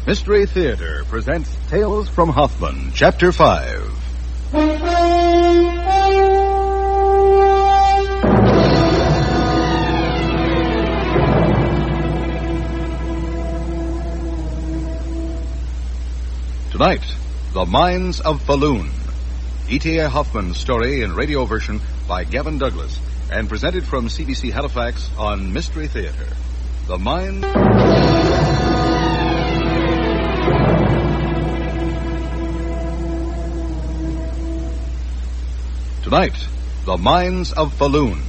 Mystery Theatre presents Tales from Hoffman, Chapter 5. Tonight, The Mines of Falun. E.T.A. Hoffman's story in radio version by Gavin Douglas and presented from CBC Halifax on Mystery Theatre. The Mines... Tonight, The Mines of Falun.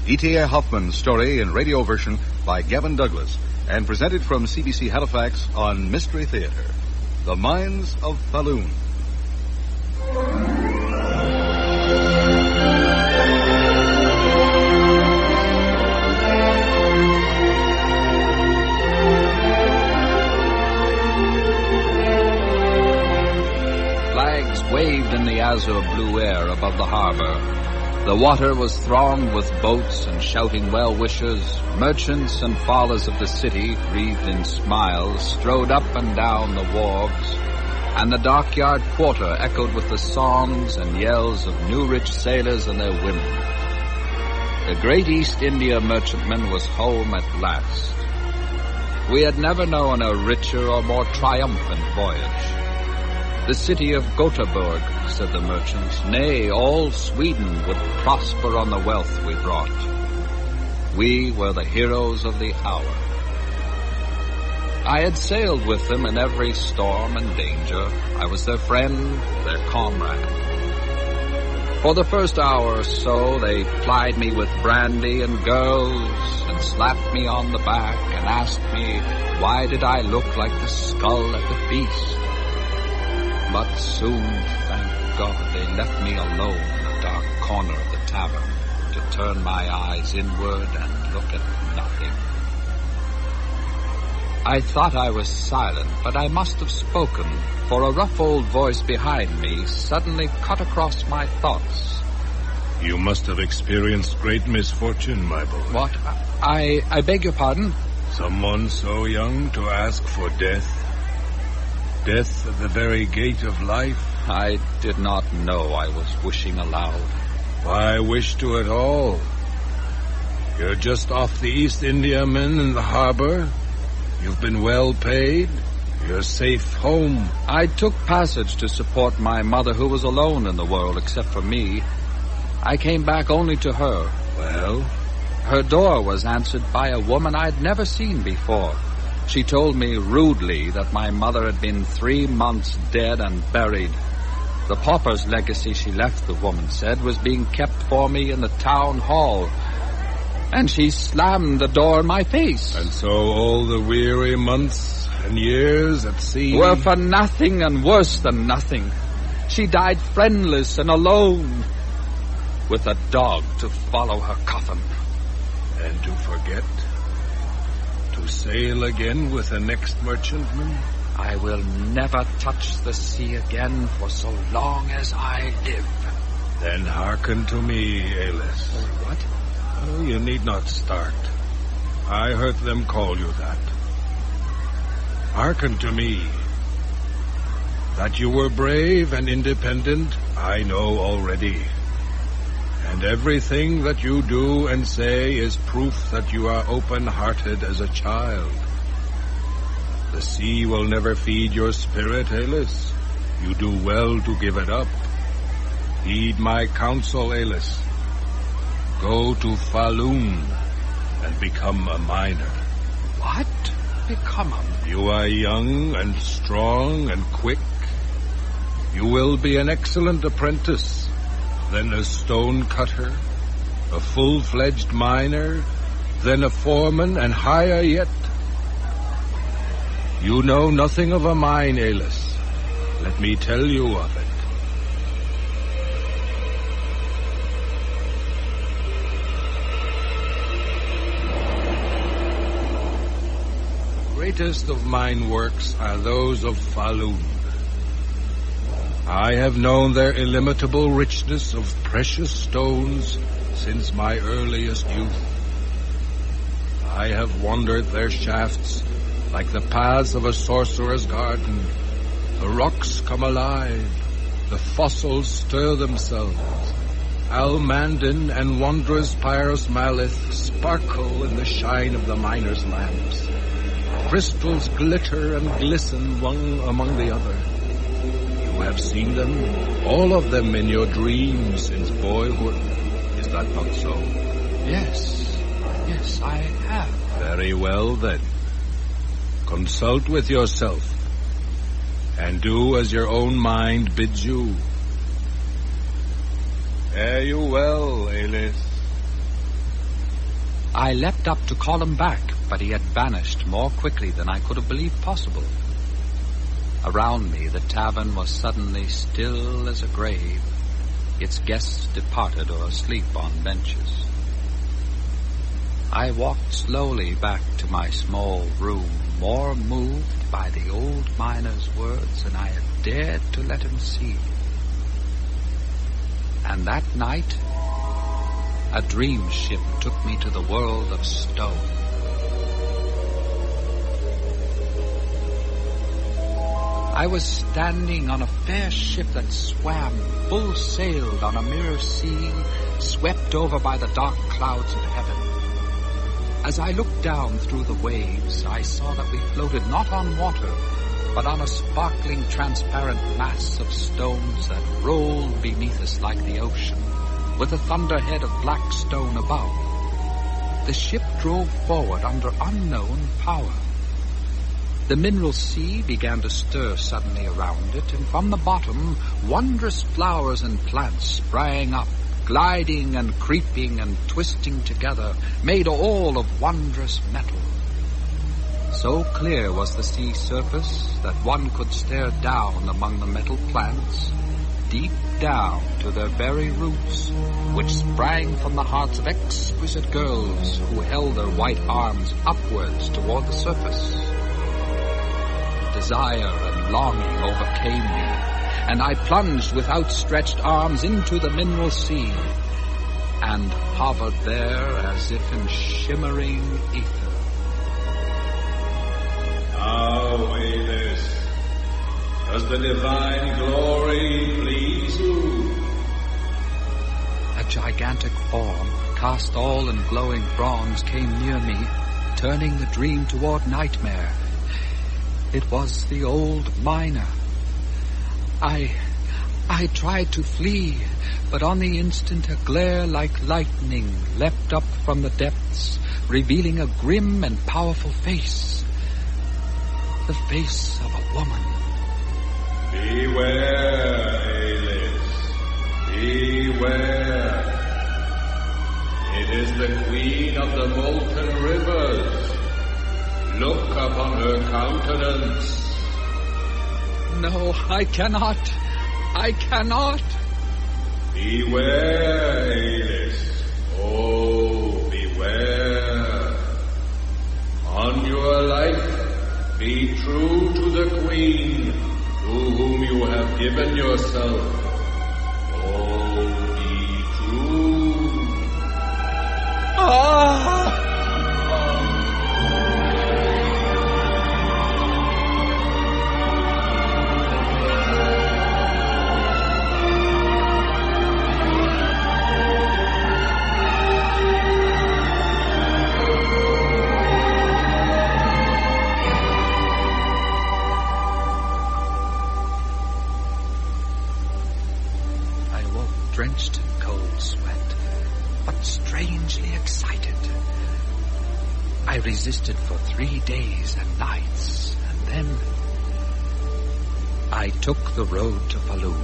E.T.A. Hoffman's story in radio version by Gavin Douglas and presented from CBC Halifax on Mystery Theatre. The Mines of Falun. Flags waved in the azure blue air above the harbor. The water was thronged with boats and shouting well-wishers. Merchants and fathers of the city, wreathed in smiles, strode up and down the wharves, and the dockyard quarter echoed with the songs and yells of new rich sailors and their women. The great East India merchantman was home at last. We had never known a richer or more triumphant voyage. The city of Gothenburg, said the merchants, nay, all Sweden would prosper on the wealth we brought. We were the heroes of the hour. I had sailed with them in every storm and danger. I was their friend, their comrade. For the first hour or so, they plied me with brandy and girls and slapped me on the back and asked me why did I look like the skull at the feast. But soon, thank God, they left me alone in a dark corner of the tavern to turn my eyes inward and look at nothing. I thought I was silent, but I must have spoken, for a rough old voice behind me suddenly cut across my thoughts. You must have experienced great misfortune, my boy. What? I beg your pardon? Someone so young to ask for death. Death at the very gate of life. I did not know I was wishing aloud. Why wish to at all? You're just off the East Indiamen in the harbor. You've been well paid. You're safe home. I took passage to support my mother, who was alone in the world except for me. I came back only to her. Well? Her door was answered by a woman I'd never seen before. She told me rudely that my mother had been 3 months dead and buried. The pauper's legacy she left, the woman said, was being kept for me in the town hall. And she slammed the door in my face. And so all the weary months and years at sea were for nothing and worse than nothing. She died friendless and alone, with a dog to follow her coffin. And to forget? To sail again with the next merchantman? I will never touch the sea again for so long as I live. Then hearken to me, Alice. What? Oh, you need not start. I heard them call you that. Hearken to me. That you were brave and independent, I know already. And everything that you do and say is proof that you are open-hearted as a child. The sea will never feed your spirit, Alice. You do well to give it up. Heed my counsel, Alice. Go to Falun and become a miner. What? Become a... You are young and strong and quick. You will be an excellent apprentice. Then a stone cutter, a full-fledged miner, then a foreman, and higher yet. You know nothing of a mine, Alice. Let me tell you of it. The greatest of mine works are those of Falun. I have known their illimitable richness of precious stones since my earliest youth. I have wandered their shafts Like the paths of a sorcerer's garden, the rocks come alive, the fossils stir themselves. Almandin and wondrous Pyrus Malith sparkle in the shine of the miners' lamps. Crystals glitter and glisten one among the other. You have seen them, all of them in your dreams since boyhood. Is that not so? Yes, I have. Very well, then. Consult with yourself, and do as your own mind bids you. Fare you well, Alis. I leapt up to call him back, but he had vanished more quickly than I could have believed possible. Around me, the tavern was suddenly still as a grave, its guests departed or asleep on benches. I walked slowly back to my small room, more moved by the old miner's words than I had dared to let him see. And that night, a dream ship took me to the world of stone. I was standing on a fair ship that swam, full-sailed on a mirror sea, swept over by the dark clouds of heaven. As I looked down through the waves, I saw that we floated not on water, but on a sparkling, transparent mass of stones that rolled beneath us like the ocean, with a thunderhead of black stone above. The ship drove forward under unknown power. The mineral sea began to stir suddenly around it, and from the bottom, wondrous flowers and plants sprang up, gliding and creeping and twisting together, made all of wondrous metal. So clear was the sea surface that one could stare down among the metal plants, deep down to their very roots, which sprang from the hearts of exquisite girls who held their white arms upwards toward the surface. Desire and longing overcame me, and I plunged with outstretched arms into the mineral sea, and hovered there as if in shimmering ether. Now, Alis, does the divine glory please you? A gigantic form, cast all in glowing bronze, came near me, turning the dream toward nightmare. It was the old miner. I tried to flee, but on the instant a glare like lightning leapt up from the depths, revealing a grim and powerful face. The face of a woman. Beware, Alis. Beware. It is the queen of the molten rivers. Look upon her countenance. No, I cannot. I cannot. Beware, Alis. Oh, beware. On your life, be true to the queen, to whom you have given yourself. Oh, be true. Ah! Drenched in cold sweat, but strangely excited. I resisted for 3 days and nights, and then I took the road to Falun.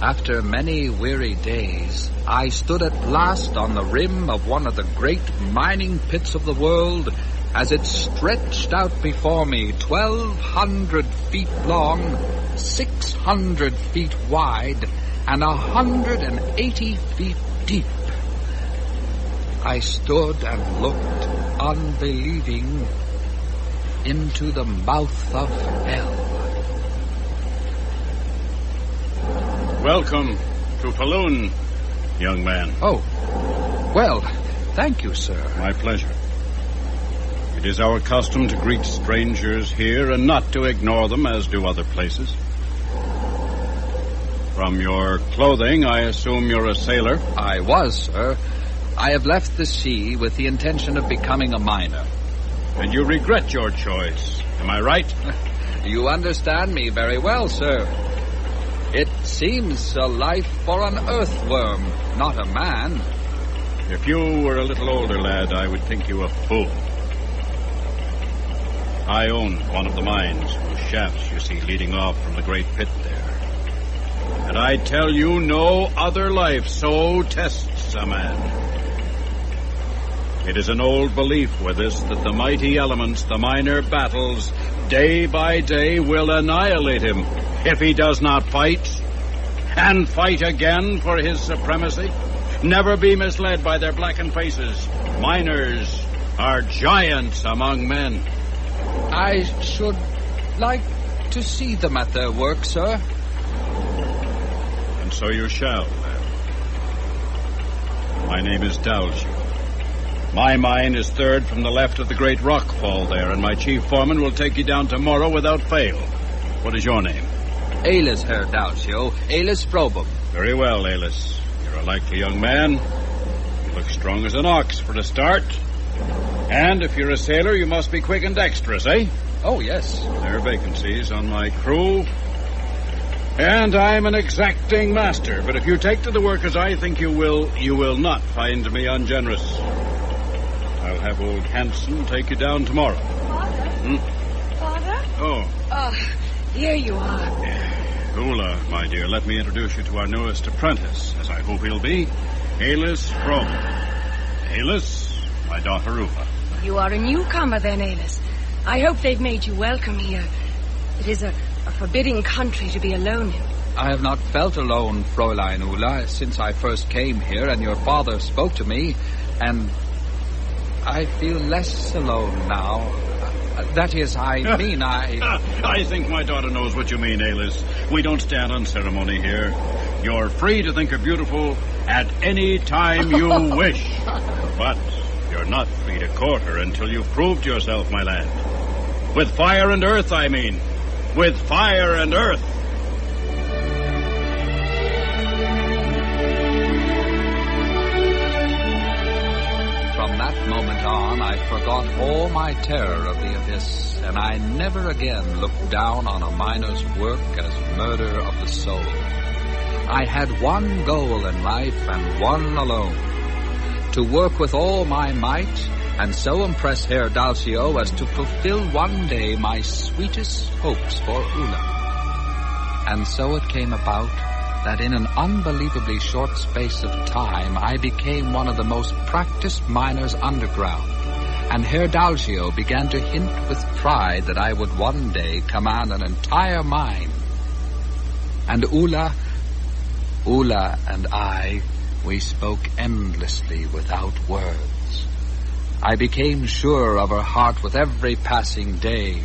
After many weary days, I stood at last on the rim of one of the great mining pits of the world as it stretched out before me, 1,200 feet long, 600 feet wide, and 180 feet deep. I stood and looked, unbelieving, into the mouth of hell. Welcome to Falun, young man. Oh, well, thank you, sir. My pleasure. It is our custom to greet strangers here and not to ignore them as do other places. From your clothing, I assume you're a sailor. I was, sir. I have left the sea with the intention of becoming a miner. And you regret your choice. Am I right? You understand me very well, sir. It seems a life for an earthworm, not a man. If you were a little older, lad, I would think you a fool. I own one of the mines whose shafts you see leading off from the great pit there. And I tell you, no other life so tests a man. It is an old belief with us that the mighty elements the miner battles day by day will annihilate him if he does not fight, and fight again for his supremacy. Never be misled by their blackened faces. Miners are giants among men. I should like to see them at their work, sir. And so you shall, lad. My name is Dalgio. My mine is third from the left of the great rock fall there, and my chief foreman will take you down tomorrow without fail. What is your name? Alis, Herr Dalcio. Alis Probum. Very well, Alis. You're a likely young man. You look strong as an ox for a start. And if you're a sailor, you must be quick and dexterous, eh? Oh, yes. There are vacancies on my crew. And I'm an exacting master. But if you take to the work as I think you will not find me ungenerous. I'll have old Hanson take you down tomorrow. Father? Father? Oh. Oh, here you are. Ula, my dear, let me introduce you to our newest apprentice, as I hope he'll be, Alis Fromm. Alis, my daughter Ufa. You are a newcomer then, Alis. I hope they've made you welcome here. It is a forbidding country to be alone in. I have not felt alone, Fräulein Ula, since I first came here and your father spoke to me, and I feel less alone now. That is, I think my daughter knows what you mean, Alis. We don't stand on ceremony here. You're free to think her beautiful at any time you wish. But you're not free to court her until you've proved yourself, my lad. With fire and earth, I mean. With fire and earth. From that moment on, I forgot all my terror of the abyss, and I never again looked down on a miner's work as murder of the soul. I had one goal in life, and one alone: to work with all my might, and so impress Herr Dalcio as to fulfill one day my sweetest hopes for Ula. And so it came about that in an unbelievably short space of time, I became one of the most practiced miners underground, and Herr Dalcio began to hint with pride that I would one day command an entire mine. And Ula and I, we spoke endlessly without words. I became sure of her heart with every passing day,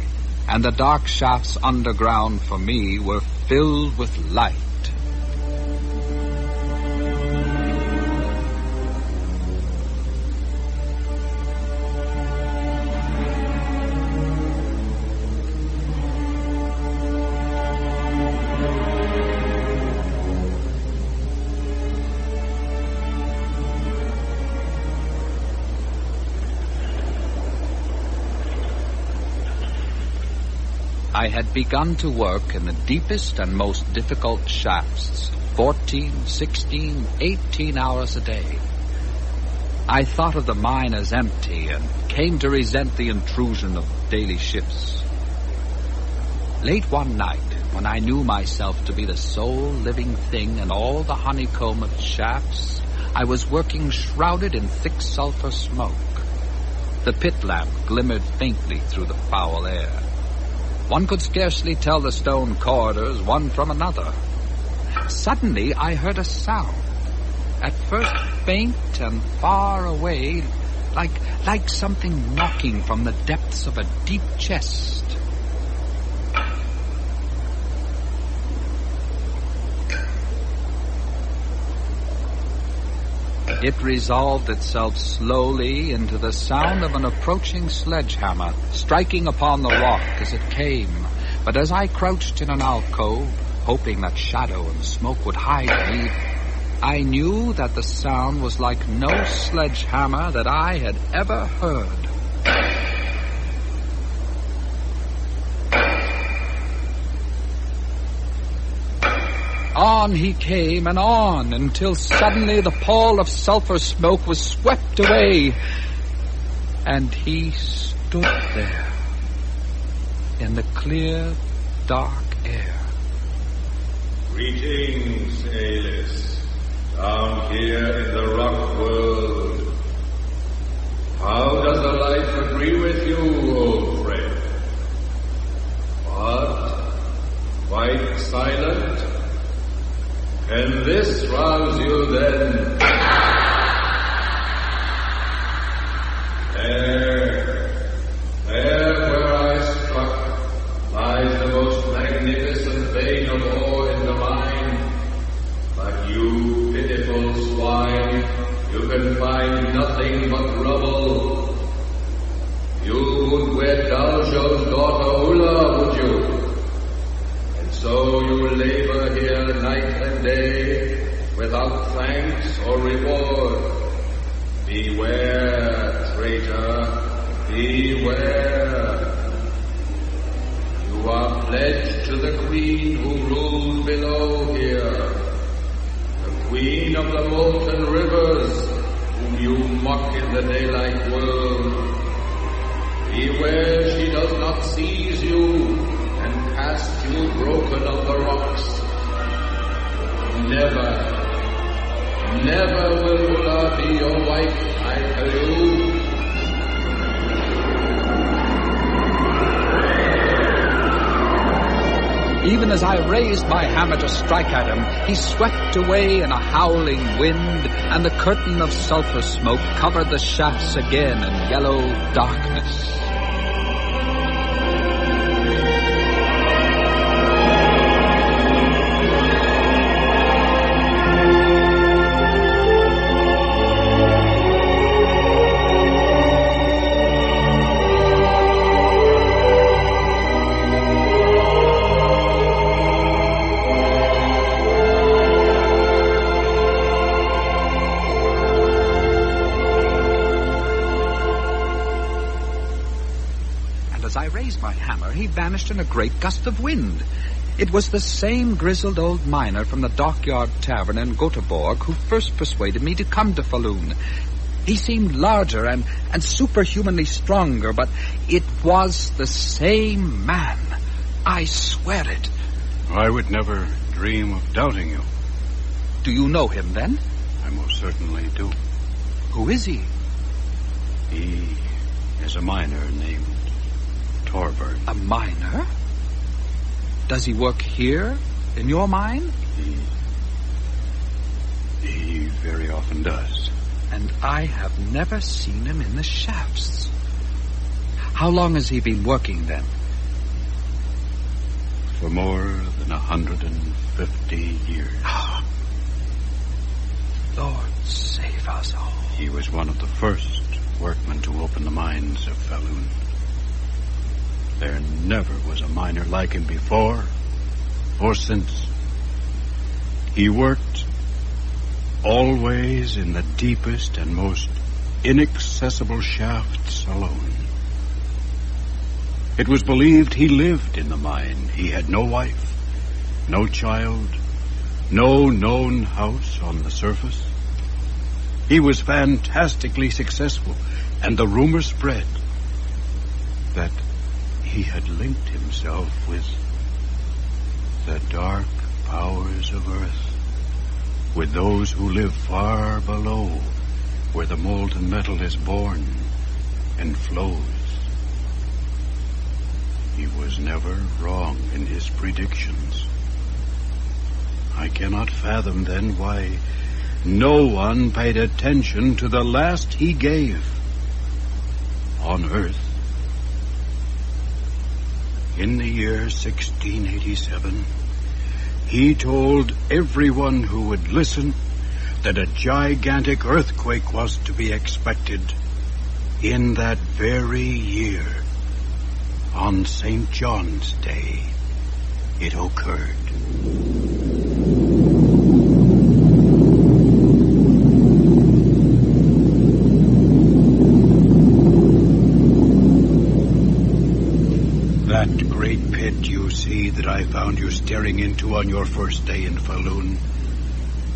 and the dark shafts underground for me were filled with light. I had begun to work in the deepest and most difficult shafts, 14, 16, 18 hours a day. I thought of the mine as empty and came to resent the intrusion of daily shifts. Late one night, when I knew myself to be the sole living thing in all the honeycomb of shafts, I was working shrouded in thick sulfur smoke. The pit lamp glimmered faintly through the foul air. One could scarcely tell the stone corridors one from another. Suddenly I heard a sound, at first faint and far away, like something knocking from the depths of a deep chest. It resolved itself slowly into the sound of an approaching sledgehammer, striking upon the rock as it came. But as I crouched in an alcove, hoping that shadow and smoke would hide me, I knew that the sound was like no sledgehammer that I had ever heard. On he came and on until suddenly the pall of sulphur smoke was swept away, and he stood there in the clear, dark air. Greetings, Alis, down here in the rock world. How does the life agree with you, old friend? What? Quite silent? Can this rouse you then? There where I struck, lies the most magnificent vein of ore in the mine. But you pitiful swine, you can find nothing but rubble. You would wed Daljo's daughter Ula, would you? So you labor here night and day, without thanks or reward. Beware, traitor, beware. You are pledged to the queen who rules below here, the queen of the molten rivers, whom you mock in the daylight world. Beware she does not seize you, cast you broken on the rocks. Never will Ula be your wife, I tell you. Even as I raised my hammer to strike at him, he swept away in a howling wind, and the curtain of sulphur smoke covered the shafts again in yellow darkness. He vanished in a great gust of wind. It was the same grizzled old miner from the Dockyard Tavern in Göteborg who first persuaded me to come to Falun. He seemed larger and superhumanly stronger, but it was the same man. I swear it. I would never dream of doubting you. Do you know him, then? I most certainly do. Who is he? He is a miner named Torbern. A miner? Does he work here, in your mine? He very often does. And I have never seen him in the shafts. How long has he been working, then? For more than 150 years. Lord save us all. He was one of the first workmen to open the mines of Falun. There never was a miner like him before or since. He worked always in the deepest and most inaccessible shafts alone. It was believed he lived in the mine. He had no wife, no child, no known house on the surface. He was fantastically successful, and the rumor spread that he had linked himself with the dark powers of Earth, with those who live far below, where the molten metal is born and flows. He was never wrong in his predictions. I cannot fathom then why no one paid attention to the last he gave. on Earth. In the year 1687, he told everyone who would listen that a gigantic earthquake was to be expected in that very year. On St. John's Day, it occurred. That great pit you see that I found you staring into on your first day in Falun,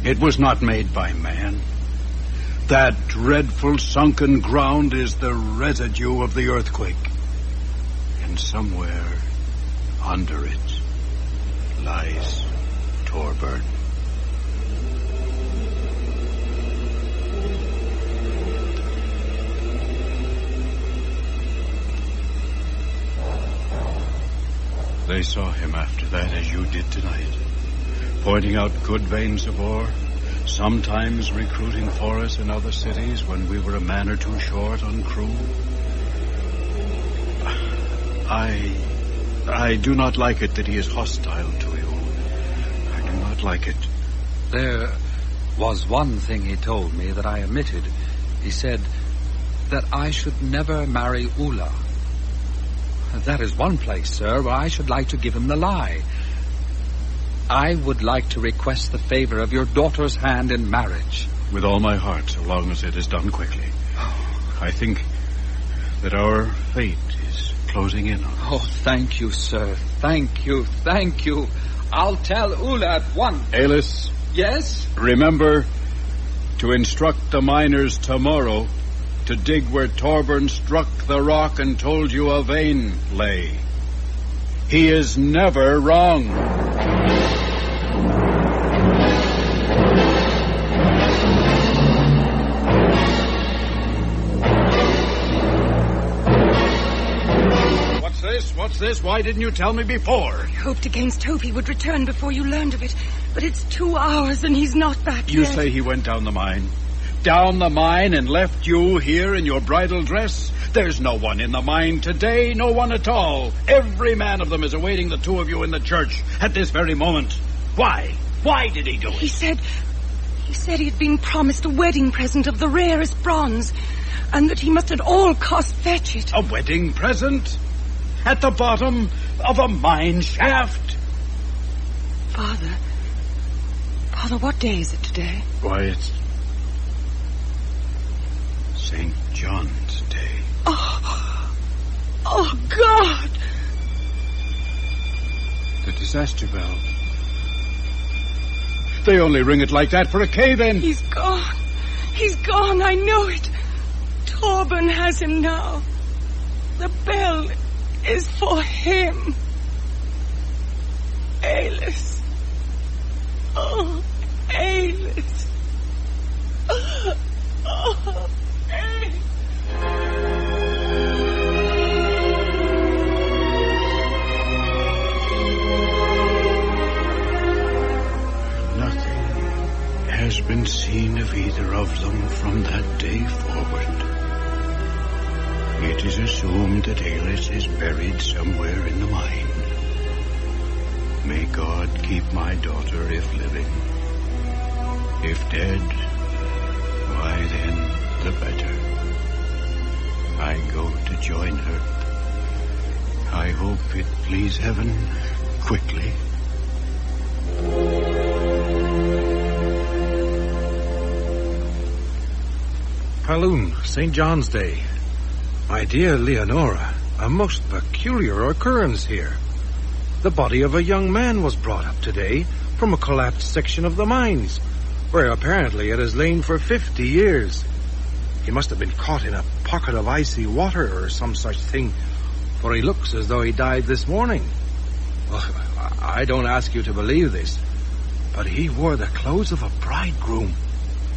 it was not made by man. That dreadful sunken ground is the residue of the earthquake. And somewhere under it lies Torburn. They saw him after that as you did tonight, pointing out good veins of ore, sometimes recruiting for us in other cities when we were a man or two short on crew. I do not like it that he is hostile to you. I do not like it. There was one thing he told me that I omitted. He said that I should never marry Ula. That is one place, sir, where I should like to give him the lie. I would like to request the favor of your daughter's hand in marriage. With all my heart, so long as it is done quickly. I think that our fate is closing in on us. Oh, thank you, sir. Thank you, thank you. I'll tell Ula at once. Alice? Yes? Remember to instruct the miners tomorrow to dig where Torburn struck the rock and told you a vein lay. He is never wrong. What's this? Why didn't you tell me before? I hoped against hope he would return before you learned of it. But it's 2 hours and he's not back You yet. say he went down the mine? Down the mine and left you here in your bridal dress? There's no one in the mine today, no one at all. Every man of them is awaiting the two of you in the church at this very moment. Why? Why did he do it? He said he'd been promised a wedding present of the rarest bronze, and that he must at all costs fetch it. A wedding present? At the bottom of a mine shaft? Father, what day is it today? Why, it's St. John's Day. Oh, God! The disaster bell. They only ring it like that for a cave-in. He's gone. He's gone, I know it. Torburn has him now. The bell is for him. Alice. Oh, Alice. Oh, Alice. Nothing has been seen of either of them from that day forward. It is assumed that Alice is buried somewhere in the mine. May God keep my daughter if living. If dead, why then the better. I go to join her. I hope it please heaven quickly. Falun, St. John's Day. My dear Leonora, a most peculiar occurrence here. The body of a young man was brought up today from a collapsed section of the mines, where apparently it has lain for 50 years. He must have been caught in a pocket of icy water or some such thing, for he looks as though he died this morning. Well, I don't ask you to believe this, but he wore the clothes of a bridegroom.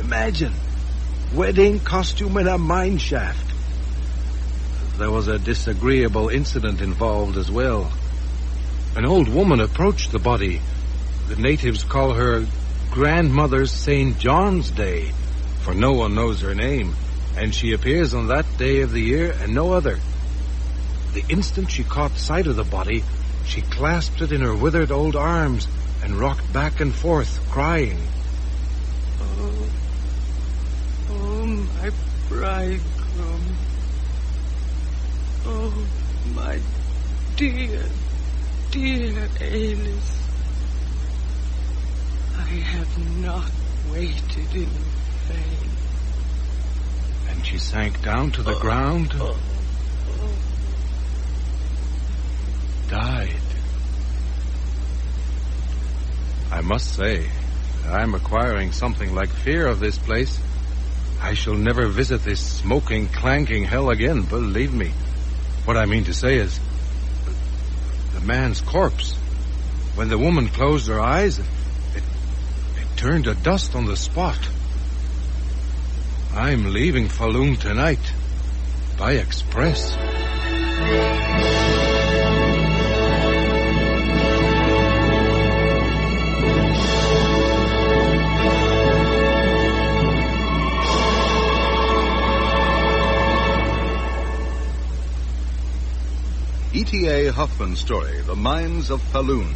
Imagine, wedding costume in a mine shaft. There was a disagreeable incident involved as well. An old woman approached the body. The natives call her Grandmother St. John's Day, for no one knows her name. and she appears on that day of the year and no other. The instant she caught sight of the body, she clasped it in her withered old arms and rocked back and forth, crying. Oh, my bridegroom. Oh, my dear, dear Alice. I have not waited in vain. And she sank down to the ground, died. I must say, I'm acquiring something like fear of this place. I shall never visit this smoking, clanking hell again, believe me. What I mean to say is, the man's corpse, when the woman closed her eyes, it turned to dust on the spot. I'm leaving Falun tonight, by express. E.T.A. Hoffman's story, The Mines of Falun,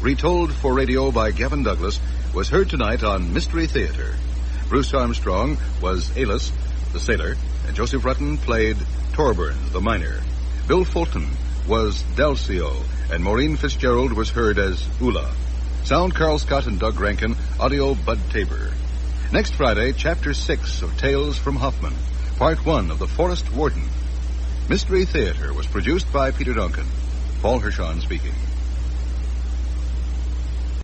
retold for radio by Gavin Douglas, was heard tonight on Mystery Theatre. Bruce Armstrong was Alice, the sailor, and Joseph Rutten played Torburn, the miner. Bill Fulton was Delcio, and Maureen Fitzgerald was heard as Ula. Sound Carl Scott and Doug Rankin, audio Bud Tabor. Next Friday, Chapter 6 of Tales from Hoffman, Part 1 of The Forest Warden. Mystery Theatre was produced by Peter Duncan. Paul Hirschon speaking.